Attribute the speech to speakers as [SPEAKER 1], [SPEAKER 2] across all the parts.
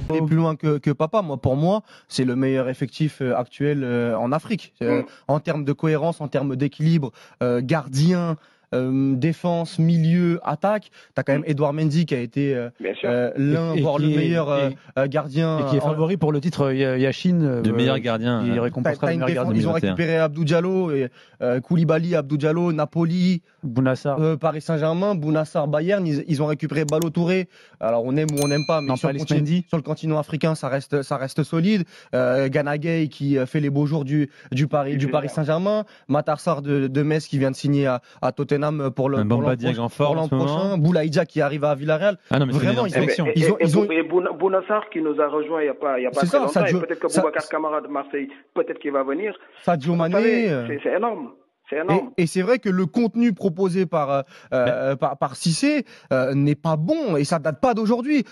[SPEAKER 1] aller plus loin que papa. Pour moi, c'est le meilleur effectif actuel en Afrique. En termes de cohérence, en termes d'équilibre, gardien, défense, milieu, attaque. T'as quand même Edouard Mendy qui a été l'un, voire le meilleur gardien.
[SPEAKER 2] Et qui est favori pour le titre Yachine.
[SPEAKER 3] De meilleur gardien.
[SPEAKER 2] Il récompensera le meilleur gardien.
[SPEAKER 1] Ils ont récupéré Abdou Diallo, Koulibaly, Abdou Diallo, Napoli,
[SPEAKER 2] Bounassar.
[SPEAKER 1] Paris Saint-Germain, Bounassar, Bayern. Ils ont récupéré Ballo Touré. Alors on aime ou on n'aime pas, mais sur le continent africain, ça reste solide. Gana Gueye qui fait les beaux jours du Paris Saint-Germain. Matar Sarr de Metz qui vient de signer à Tottenham pour l'an prochain. Boulaïdja qui arrive à Villarreal.
[SPEAKER 3] Ah non, mais vraiment,
[SPEAKER 4] et Bounassar qui nous a rejoint il y a pas très longtemps. Et peut-être que Boubacar Kamara de Marseille, peut-être qu'il va venir.
[SPEAKER 1] Sadio Mané.
[SPEAKER 4] C'est énorme.
[SPEAKER 1] Et c'est vrai que le contenu proposé par Cissé n'est pas bon et ça date pas d'aujourd'hui.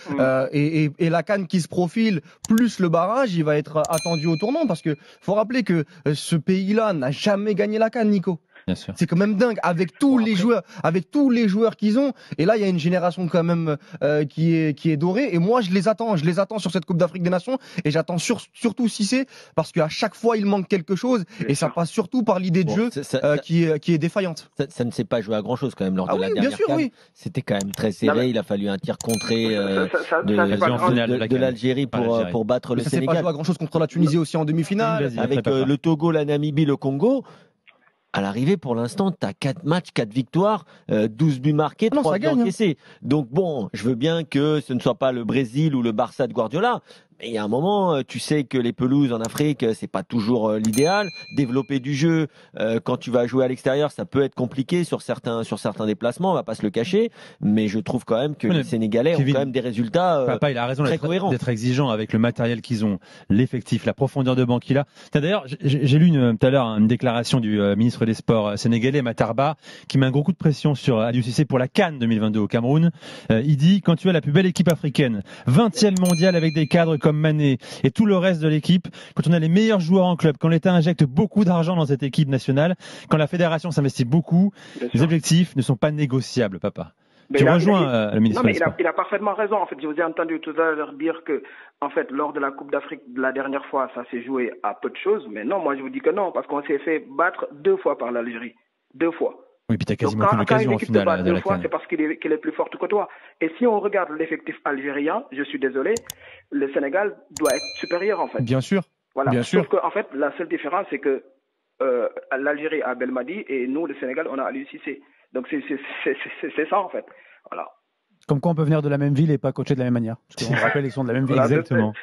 [SPEAKER 1] Et la CAN qui se profile plus le barrage, il va être attendu au tournant parce que faut rappeler que ce pays-là n'a jamais gagné la CAN, Nico. C'est quand même dingue avec tous les joueurs qu'ils ont. Et là, il y a une génération quand même qui est dorée. Et moi, je les attends sur cette Coupe d'Afrique des Nations. Et j'attends surtout Cissé parce qu'à chaque fois, il manque quelque chose. Et ça passe surtout par l'idée de jeu qui est défaillante.
[SPEAKER 5] Ça ne s'est pas joué à grand chose quand même lors de la dernière CAN. C'était quand même très serré. Il a fallu un tir contré de l'Algérie pour battre le Sénégal.
[SPEAKER 1] Ça s'est pas joué à grand chose contre la Tunisie aussi en demi-finale.
[SPEAKER 5] Avec le Togo, la Namibie, le Congo. À l'arrivée, pour l'instant, tu as 4 matchs, 4 victoires, 12 buts marqués, 3 buts encaissés. Donc bon, je veux bien que ce ne soit pas le Brésil ou le Barça de Guardiola, mais il y a un moment, tu sais que les pelouses en Afrique, c'est pas toujours l'idéal. Développer du jeu, quand tu vas jouer à l'extérieur, ça peut être compliqué sur certains déplacements, on va pas se le cacher. Mais je trouve quand même que les Sénégalais ont quand même des résultats
[SPEAKER 3] Papa, il a raison
[SPEAKER 5] très cohérents.
[SPEAKER 3] D'être exigeant avec le matériel qu'ils ont, l'effectif, la profondeur de banc qu'il a. D'ailleurs, j'ai lu tout à l'heure une déclaration du ministre des Sports sénégalais, Matarba, qui met un gros coup de pression sur Aliou Cissé pour la CAN 2022 au Cameroun. Il dit, quand tu as la plus belle équipe africaine, 20e mondiale avec des cadres comme Mané et tout le reste de l'équipe, quand on a les meilleurs joueurs en club, quand l'État injecte beaucoup d'argent dans cette équipe nationale, quand la fédération s'investit beaucoup, les objectifs ne sont pas négociables, papa. Tu rejoins le ministre.
[SPEAKER 4] Non, mais il a parfaitement raison. En fait, je vous ai entendu tout à l'heure dire que, en fait, lors de la Coupe d'Afrique de la dernière fois, ça s'est joué à peu de choses. Mais non, moi, je vous dis que non, parce qu'on s'est fait battre 2 fois par l'Algérie. 2 fois.
[SPEAKER 3] Oui, puis t'as quasiment aucune occasion au final de la CAN.
[SPEAKER 4] C'est parce qu'il est plus fort que toi. Et si on regarde l'effectif algérien, je suis désolé, le Sénégal doit être supérieur en fait.
[SPEAKER 1] Bien sûr.
[SPEAKER 4] Voilà.
[SPEAKER 1] Bien sûr.
[SPEAKER 4] Sauf que en fait, la seule différence c'est que l'Algérie a Belmadi et nous, le Sénégal, on a Aliou Cissé. Donc c'est ça en fait. Voilà.
[SPEAKER 2] Comme quoi on peut venir de la même ville et pas coacher de la même manière. Parce qu'on rappelle, ils sont de la même ville.
[SPEAKER 3] Exactement.